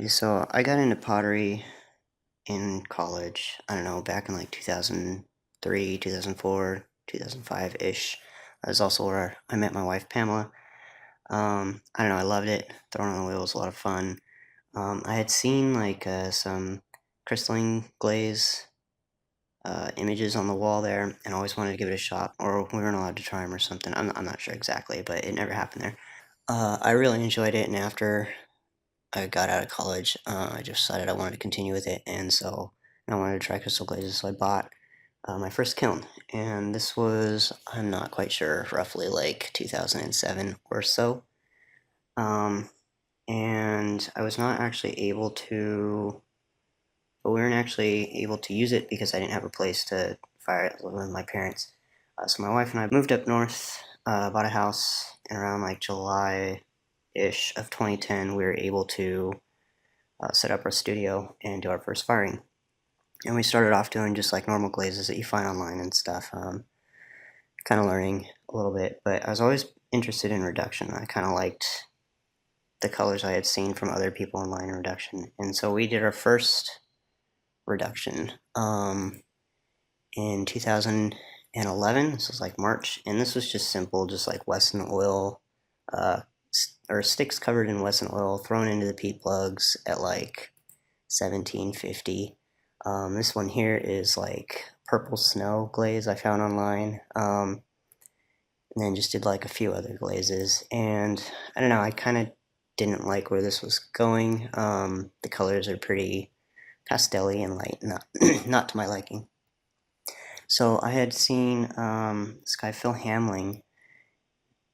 So I got into pottery in college. I don't know, back in like 2003, 2004, 2005-ish. That was also where I met my wife, Pamela. I don't know, I loved it. Throwing on the wheel was a lot of fun. I had seen like some crystalline glaze images on the wall there and always wanted to give it a shot, or we weren't allowed to try them or something. I'm not sure exactly, but it never happened there. I really enjoyed it, and after I got out of college, I just decided I wanted to continue with it, and so I wanted to try crystal glazes. So I bought my first kiln, and this was, I'm not quite sure, roughly like 2007 or so. Um, and I was not actually able to, but we weren't actually able to use it because I didn't have a place to fire it with my parents. So my wife and I moved up north, bought a house, and around like July-ish of 2010, we were able to set up our studio and do our first firing. And we started off doing just like normal glazes that you find online and stuff, kind of learning a little bit. But I was always interested in reduction. I kind of liked the colors I had seen from other people online in reduction. And so we did our first reduction in 2011. This was like March. And this was just simple, just like wesson oil, uh, or sticks covered in wesson oil thrown into the P plugs at like 1750. This one here is like purple snow glaze I found online. And then just did like a few other glazes. And I don't know, I kind of didn't like where this was going. The colors are pretty pastel-y and light, not not to my liking. So I had seen this guy Phil Hamling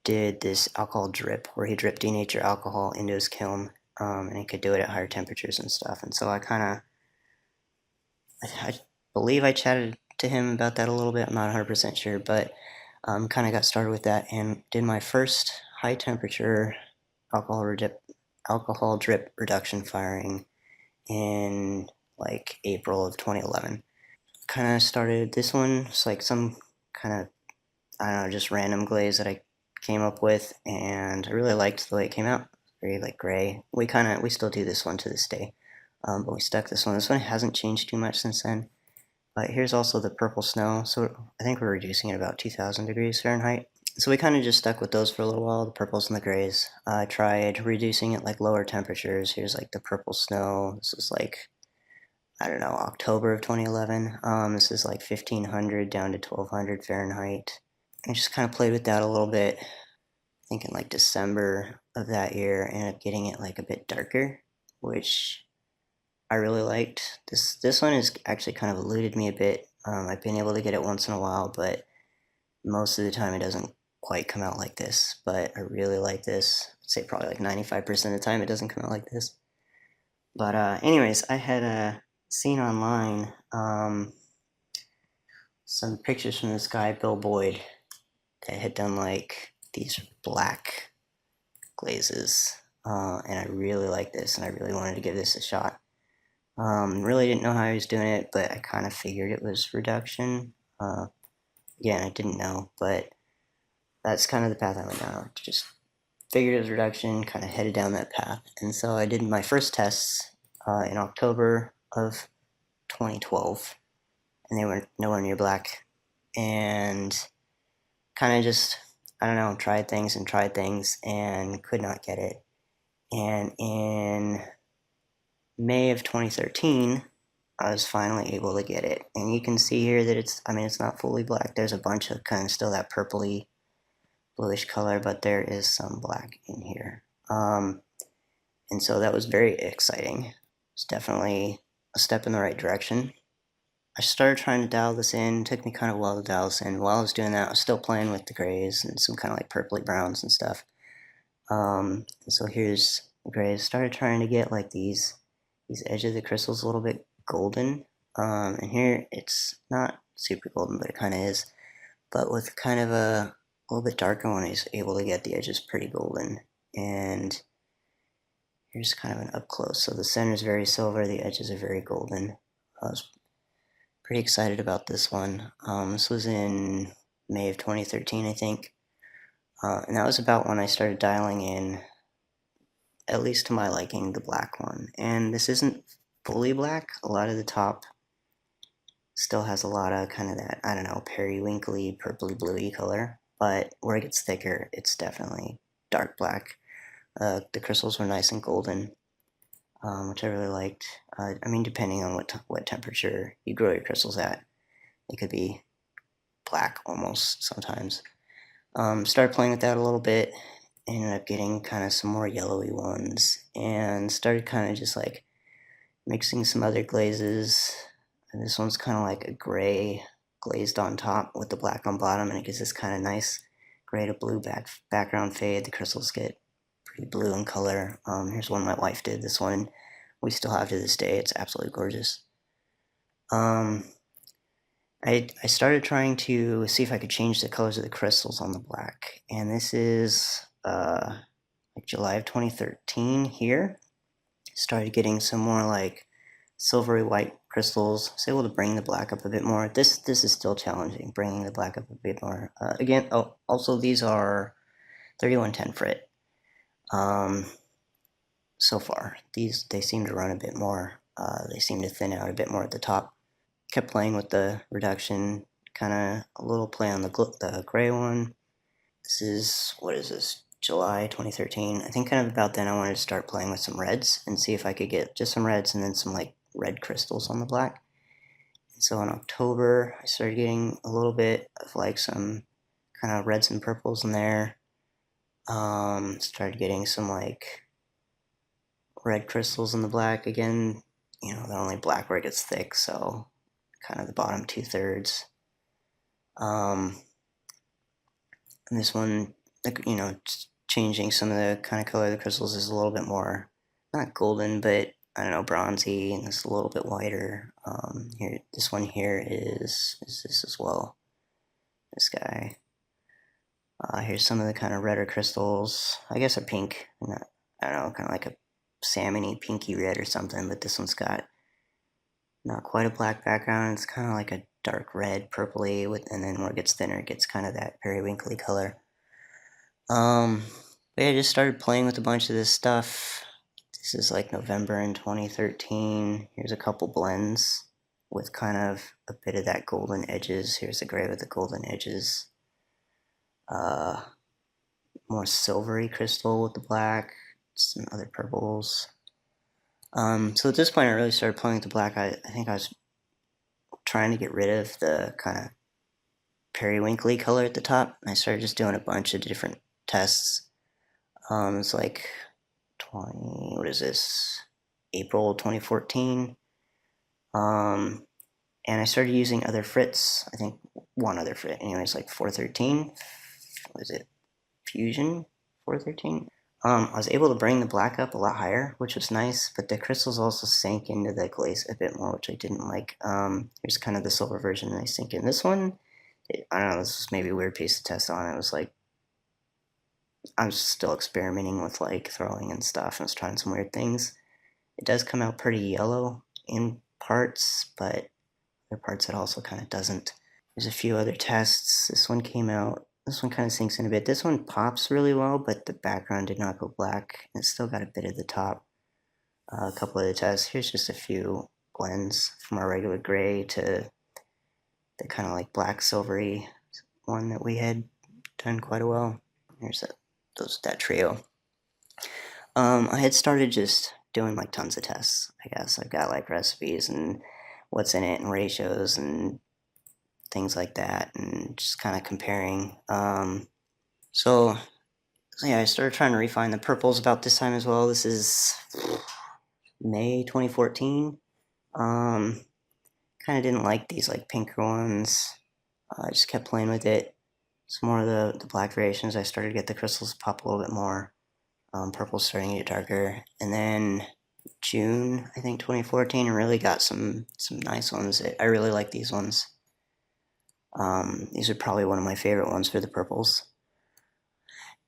did this alcohol drip where he dripped denature alcohol into his kiln, and he could do it at higher temperatures and stuff. And so I believe I chatted to him about that a little bit. I'm not 100% sure, but kind of got started with that and did my first high temperature alcohol drip reduction firing in like April of 2011. Kind of started this one. It's like some kind of, I don't know, just random glaze that I came up with, and I really liked the way it came out. Very like gray. We still do this one to this day, but we stuck this one. This one hasn't changed too much since then. But here's also the purple snow. So I think we're reducing it about 2,000 degrees Fahrenheit. So we kind of just stuck with those for a little while, the purples and the grays. I tried reducing it like lower temperatures. Here's like the purple snow. This is like, I don't know, October of 2011. This is like 1,500 down to 1,200 Fahrenheit. I just kind of played with that a little bit. I think in like December of that year, I ended up getting it like a bit darker, which I really liked. This one has actually kind of eluded me a bit. I've been able to get it once in a while, but most of the time it doesn't quite come out like this. But I really like this. I'd say probably like 95% of the time it doesn't come out like this. But anyways, I had seen online some pictures from this guy, Bill Boyd, that had done like these black glazes. And I really like this, and I really wanted to give this a shot. Really didn't know how he was doing it, but I kind of figured it was reduction. Again, I didn't know, but that's kind of the path I went down. Just figured it was reduction, kind of headed down that path. And so I did my first tests in October of 2012, and they were nowhere near black. And kind of just, I don't know, tried things and could not get it. And in May of 2013, I was finally able to get it. And you can see here that it's not fully black. There's a bunch of kind of still that purpley, bluish color, but there is some black in here. And so that was very exciting. It's definitely a step in the right direction. I started trying to dial this in. It took me kind of a while to dial this in. While I was doing that, I was still playing with the grays and some kind of like purpley browns and stuff. So here's the grays. Started trying to get like these edges of the crystals a little bit golden. And here it's not super golden, but it kind of is. But with kind of a little bit darker one, he's able to get the edges pretty golden. And here's kind of an up close. So the center is very silver, the edges are very golden. I was pretty excited about this one. This was in May of 2013, I think. And that was about when I started dialing in at least to my liking, the black one. And this isn't fully black. A lot of the top still has a lot of kind of that, I don't know, periwinkly, purpley bluey color. But where it gets thicker, it's definitely dark black. The crystals were nice and golden, which I really liked. I mean, depending on what temperature you grow your crystals at, it could be black almost sometimes. Started playing with that a little bit, ended up getting kind of some more yellowy ones, and started kind of just like mixing some other glazes. And this one's kind of like a gray glazed on top with the black on bottom, and it gives this kind of nice gray to blue background fade. The crystals get pretty blue in color. Here's one my wife did. This one we still have to this day. It's absolutely gorgeous. I started trying to see if I could change the colors of the crystals on the black, and this is like July of 2013 here. Started getting some more like silvery white crystals. I was able to bring the black up a bit more. This is still challenging, bringing the black up a bit more. Again, oh, also these are 3110 frit. So far, they seem to run a bit more. They seem to thin out a bit more at the top. Kept playing with the reduction, kind of a little play on the gray one. This is, what is this, July 2013. I think kind of about then I wanted to start playing with some reds and see if I could get just some reds and then some like red crystals on the black. And so in October, I started getting a little bit of like some kind of reds and purples in there. Started getting some like red crystals in the black again. You know, they're only black where it gets thick, so kind of the bottom 2/3. And this one, you know, changing some of the kind of color of the crystals is a little bit more, not golden, but I don't know, bronzy, and it's a little bit whiter. Here, this one here is this as well. This guy. Here's some of the kind of redder crystals. I guess a pink, not, I don't know, kind of like a salmony, pinky red or something. But this one's got not quite a black background. It's kind of like a dark red, purpley, and then where it gets thinner, it gets kind of that periwinkly color. But yeah, I just started playing with a bunch of this stuff. This is like November in 2013. Here's a couple blends with kind of a bit of that golden edges. Here's the gray with the golden edges. More silvery crystal with the black. Some other purples. So at this point, I really started playing with the black. I think I was trying to get rid of the kind of periwinkly color at the top. I started just doing a bunch of different tests. It's like what is this? April 2014. And I started using other frits. I think one other frit. Anyways, like 413. What is it? Fusion 413. I was able to bring the black up a lot higher, which was nice, but the crystals also sank into the glaze a bit more, which I didn't like. Here's kind of the silver version, and they sink in. This one, I don't know, this was maybe a weird piece to test on. It was like, I was still experimenting with like throwing and stuff, and I was trying some weird things. It does come out pretty yellow in parts, but there are parts it also kind of doesn't. There's a few other tests. This one came out. This one kind of sinks in a bit. This one pops really well, but the background did not go black. It's still got a bit at the top. A couple of the tests. Here's just a few blends from our regular gray to the kind of like black silvery one that we had done quite well. Here's that trio. I had started just doing like tons of tests. I guess I've got like recipes and what's in it and ratios and things like that, and just kind of comparing. So yeah, I started trying to refine the purples about this time as well. This is May 2014. Kind of didn't like these like pinker ones. I just kept playing with it. Some more of the black variations, I started to get the crystals pop a little bit more. Purple's starting to get darker. And then June, I think 2014, I really got some nice ones. I really like these ones. These are probably one of my favorite ones for the purples.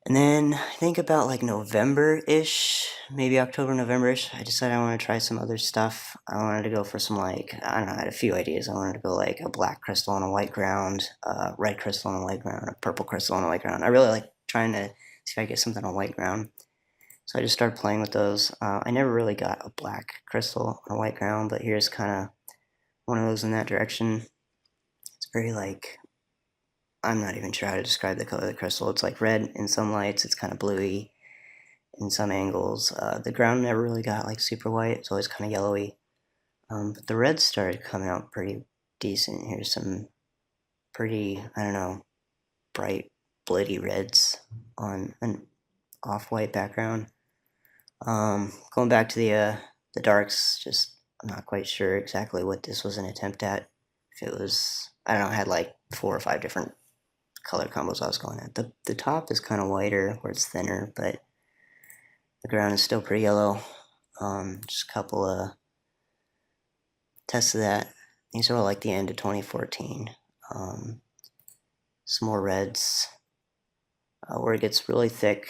And then I think about like November-ish, maybe October, November-ish, I decided I want to try some other stuff. I wanted to go for some like, I don't know, I had a few ideas. I wanted to go like a black crystal on a white ground, red crystal on a white ground, a purple crystal on a white ground. I really like trying to see if I get something on a white ground. So I just started playing with those. I never really got a black crystal on a white ground, but here's kind of one of those in that direction. It's very like, I'm not even sure how to describe the color of the crystal. It's like red in some lights, it's kind of bluey in some angles. The ground never really got like super white, it's always kind of yellowy. But the reds started coming out pretty decent. Here's some pretty, I don't know, bright, bloody reds on an off-white background. Going back to the darks, just I'm not quite sure exactly what this was an attempt at. If it was, I don't know, I had like 4 or 5 different color combos I was going at. The top is kind of whiter where it's thinner, but the ground is still pretty yellow. Just a couple of tests of that. These are all like the end of 2014. Some more reds. Where it gets really thick,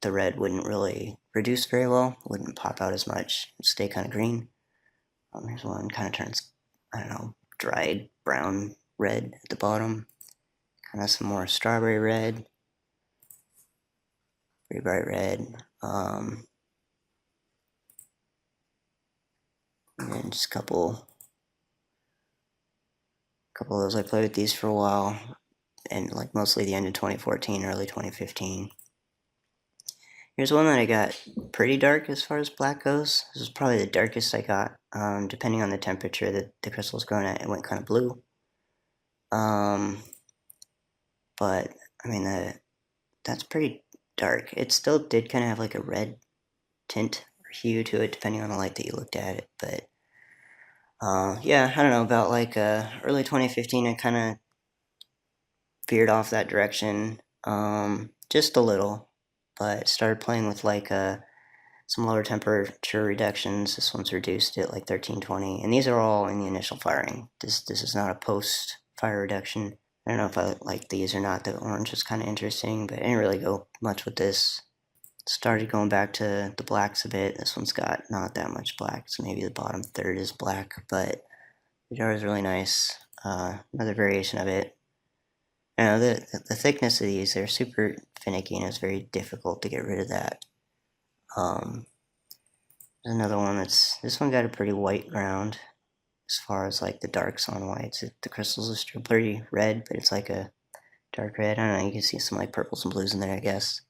the red wouldn't really reduce very well, wouldn't pop out as much, stay kind of green. Here's one kind of turns, I don't know, dried brown red at the bottom. Kind of some more strawberry red, pretty bright red. And just a couple of those. I played with these for a while, and like mostly the end of 2014, early 2015. Here's one that I got pretty dark as far as black goes. This is probably the darkest I got. Depending on the temperature that the crystal's grown at, it went kind of blue. But I mean that's pretty dark. It still did kind of have like a red tint or hue to it, depending on the light that you looked at it. But yeah, I don't know, about like early 2015, I kind of veered off that direction, just a little, but started playing with like some lower temperature reductions. This one's reduced at like 1320, and these are all in the initial firing. This is not a post fire reduction. I don't know if I like these or not. The orange is kind of interesting, but I didn't really go much with this. Started going back to the blacks a bit. This one's got not that much black, so maybe the bottom third is black, but the jar is really nice. Another variation of it. Now the thickness of these, they're super finicky, and it's very difficult to get rid of that. There's another one this one got a pretty white ground as far as like the darks on whites. The crystals are still pretty red, but it's like a dark red. I don't know, you can see some like purples and blues in there, I guess.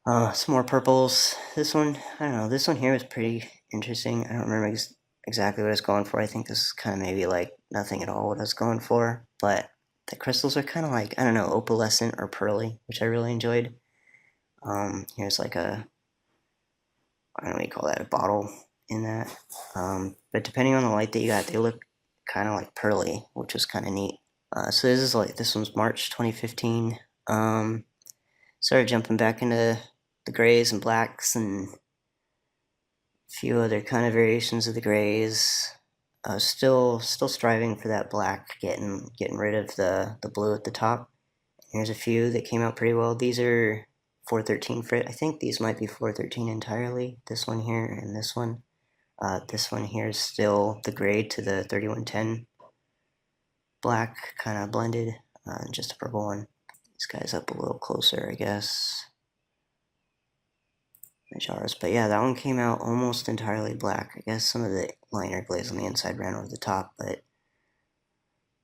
Some more purples. This one, I don't know, this one here was pretty interesting. I don't remember exactly what I was going for. I think this is kind of maybe like nothing at all what I was going for, but the crystals are kind of like, I don't know, opalescent or pearly, which I really enjoyed. Here's like a, I don't know what you call that, a bottle in that. But depending on the light that you got, they look kind of like pearly, which was kind of neat. So this one's March 2015. Started jumping back into the grays and blacks and a few other kind of variations of the grays. Still striving for that black, getting rid of the blue at the top. Here's a few that came out pretty well. These are 413 frit. I think these might be 413 entirely. This one here and this one. This one here is still the gray to the 3110 black, kind of blended. Just a purple one. This guy's up a little closer, I guess. The jars, but yeah, that one came out almost entirely black. I guess some of the liner glaze on the inside ran over the top, but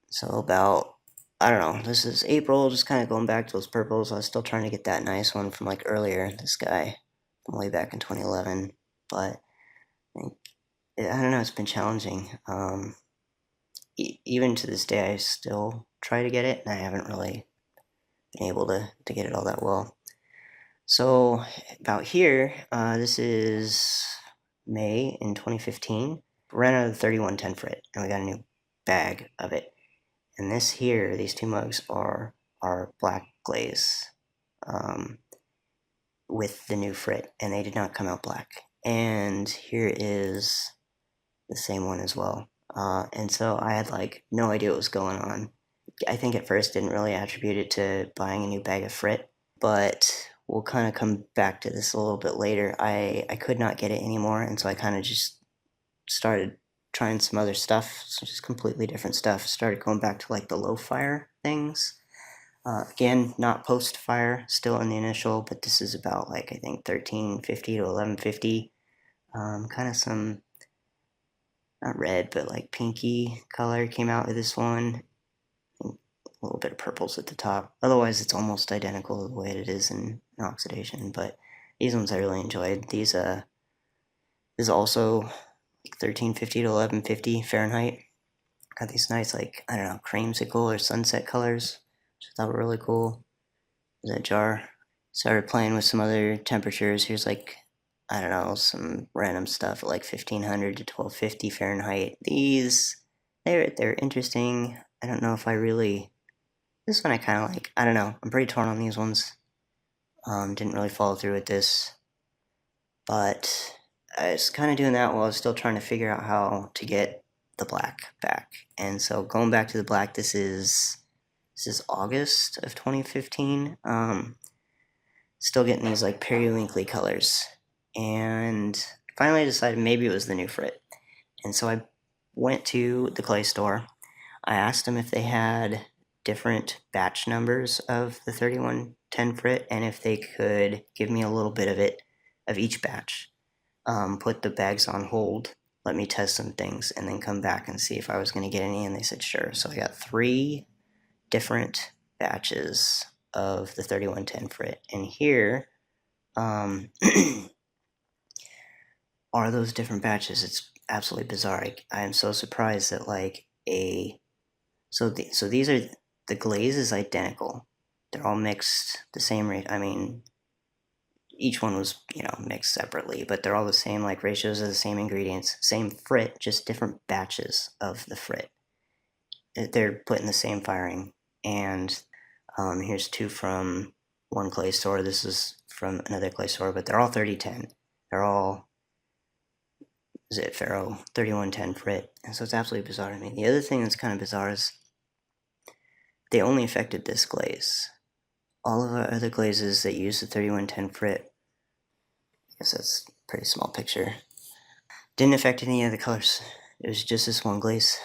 so about, I don't know, this is April, just kind of going back to those purples. I was still trying to get that nice one from like earlier, this guy from way back in 2011, but I don't know, it's been challenging. Even to this day, I still try to get it, and I haven't really been able to get it all that well. So about here, this is May in 2015. Ran out of the 3110 frit, and we got a new bag of it. And this here, these two mugs are black glaze with the new frit, and they did not come out black. And here is the same one as well. And so I had like no idea what was going on. I think at first didn't really attribute it to buying a new bag of frit, but we'll kind of come back to this a little bit later. I could not get it anymore, and so I kind of just started trying some other stuff, so just completely different stuff. Started going back to like the low fire things. Again, not post fire, still in the initial, but this is about like I think 1350 to 1150. Kind of some, not red, but like pinky color came out with this one. A little bit of purples at the top. Otherwise, it's almost identical to the way it is in oxidation. But these ones I really enjoyed. These this is also like 1350 to 1150 Fahrenheit. Got these nice like I don't know creamsicle or sunset colors, which I thought were really cool. There's that jar. Started playing with some other temperatures. Here's like I don't know some random stuff at like 1500 to 1250 Fahrenheit. These they're interesting. I don't know if I really this one I kind of like. I don't know. I'm pretty torn on these ones. Didn't really follow through with this, but I was kind of doing that while I was still trying to figure out how to get the black back. And so going back to the black, this is August of 2015. Still getting these like periwinkly colors, and finally I decided maybe it was the new frit. And so I went to the clay store. I asked them if they had different batch numbers of the 3110 frit and if they could give me a little bit of it of each batch. Put the bags on hold, let me test some things, and then come back and see if I was going to get any. And they said sure. So I got 3 different batches of the 3110 frit. And here are those different batches. It's absolutely bizarre. I am so surprised that like so these are the glaze is identical. They're all mixed the same rate. I mean, each one was mixed separately, but they're all the same like ratios of the same ingredients, same frit, just different batches of the frit. They're put in the same firing, and here's 2 from one clay store. This is from another clay store, but they're all 3010. They're all ferro 3110 frit, and so it's absolutely bizarre to me. The other thing that's kind of bizarre is they only affected this glaze. All of our other glazes that use the 3110 frit, I guess that's a pretty small picture, didn't affect any of the colors. It was just this one glaze.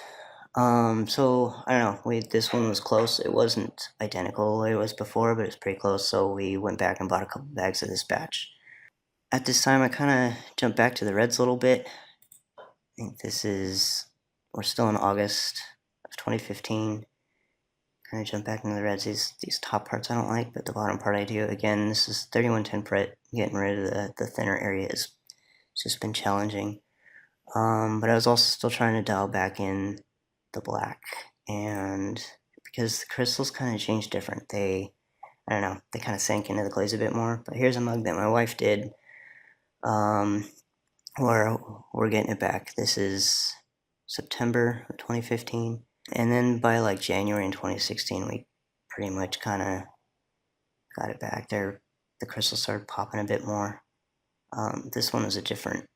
So I don't know. This one was close. It wasn't identical like it was before, but it was pretty close. So we went back and bought a couple bags of this batch. At this time, I kind of jumped back to the reds a little bit. I think we're still in August of 2015. Kind of jump back into the reds. These top parts I don't like, but the bottom part I do. Again, this is 3110 frit. Getting rid of the thinner areas. It's just been challenging. But I was also still trying to dial back in the black, and because the crystals kind of changed different, I don't know, they kind of sank into the glaze a bit more. But here's a mug that my wife did, where we're getting it back. This is September of 2015, and then by like January in 2016, we pretty much kind of got it back. There, the crystals started popping a bit more. This one is a different.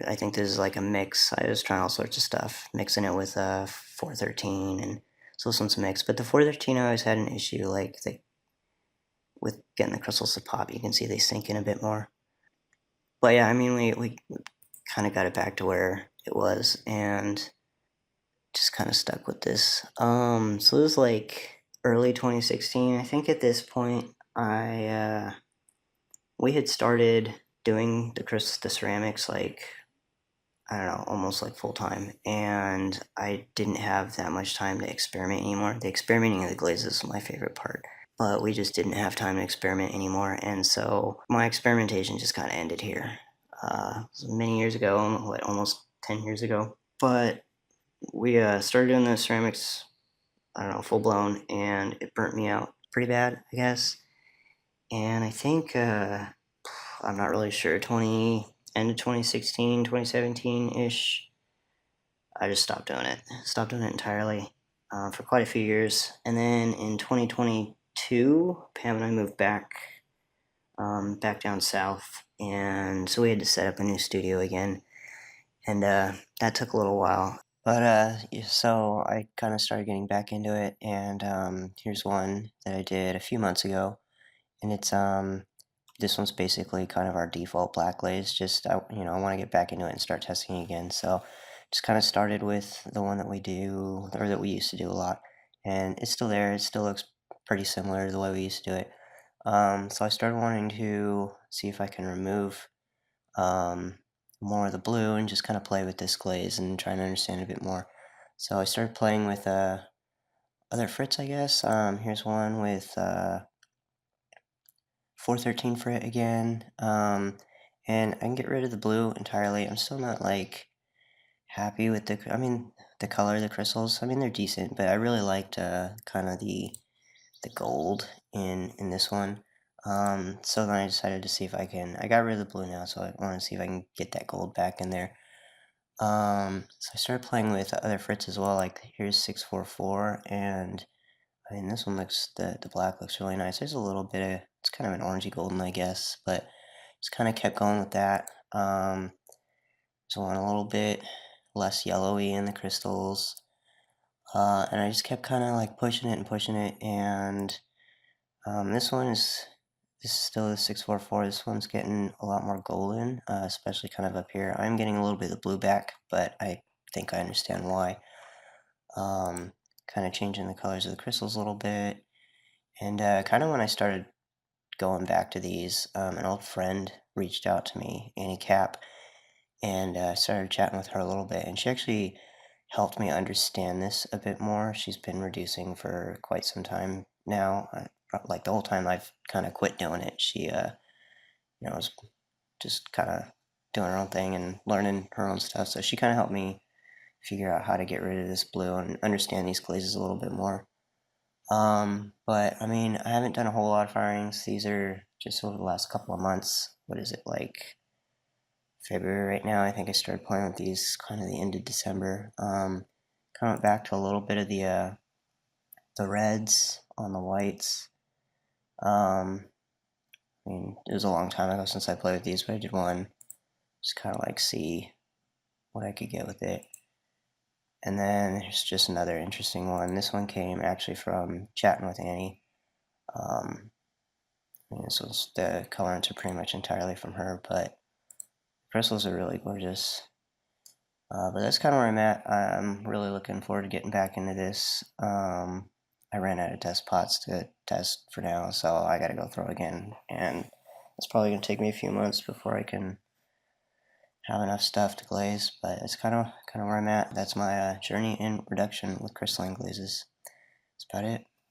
I think this is like a mix. I was trying all sorts of stuff, mixing it with 413, and so this one's a mix. But the 413 I always had an issue like with getting the crystals to pop. You can see they sink in a bit more. But yeah, I mean we kind of got it back to where it was, and just kind of stuck with this. So it was like early 2016. I think at this point we had started doing the ceramics like I don't know, almost like full time, and I didn't have that much time to experiment anymore. The experimenting of the glazes was my favorite part, but we just didn't have time to experiment anymore, and so my experimentation just kind of ended here. Many years ago, almost 10 years ago, but we started doing the ceramics, I don't know, full blown, and it burnt me out pretty bad, I guess. And I think I'm not really sure, end of 2016, 2017-ish, I just stopped doing it. Stopped doing it entirely for quite a few years. And then in 2022, Pam and I moved back down south. And so we had to set up a new studio again. And that took a little while. But so I kind of started getting back into it. And here's one that I did a few months ago. And it's this one's basically kind of our default black glaze. Just I want to get back into it and start testing again. So just kind of started with the one that we do or that we used to do a lot, and it's still there. It still looks pretty similar to the way we used to do it. So I started wanting to see if I can remove um, more of the blue and just kind of play with this glaze and trying to understand it a bit more. So I started playing with other frits, I guess. Here's one with 413 frit again. And I can get rid of the blue entirely. I'm still not like happy with I mean, the color of the crystals. I mean, they're decent, but I really liked kind of the gold in this one. So then I decided to see if I can. I got rid of the blue now, so I want to see if I can get that gold back in there. So I started playing with other frits as well. Like here's 644, and I mean this one looks the black looks really nice. There's a little bit of it's kind of an orangey golden, I guess, but just kind of kept going with that. So one a little bit less yellowy in the crystals, and I just kept kind of like pushing it, and this one is still the 644. This one's getting a lot more golden, especially kind of up here. I'm getting a little bit of blue back, but I think I understand why. Kind of changing the colors of the crystals a little bit. And kind of when I started going back to these, an old friend reached out to me, Annie Cap, and started chatting with her a little bit. And she actually helped me understand this a bit more. She's been reducing for quite some time now. Like the whole time I've kind of quit doing it, she was just kind of doing her own thing and learning her own stuff. So she kind of helped me figure out how to get rid of this blue and understand these glazes a little bit more. But I mean, I haven't done a whole lot of firings. These are just over the last couple of months. What is it, like February right now? I think I started playing with these kind of the end of December. Kind of back to a little bit of the reds on the whites. I mean, it was a long time ago since I played with these, but I did one just kind of like see what I could get with it. And then there's just another interesting one. This one came actually from chatting with Annie. I mean, this was the colorants are pretty much entirely from her, but crystals are really gorgeous. But that's kind of where I'm at. I'm really looking forward to getting back into this. I ran out of test pots to test for now, so I got to go throw again, and it's probably gonna take me a few months before I can have enough stuff to glaze. But it's kind of where I'm at. That's my journey in reduction with crystalline glazes. That's about it.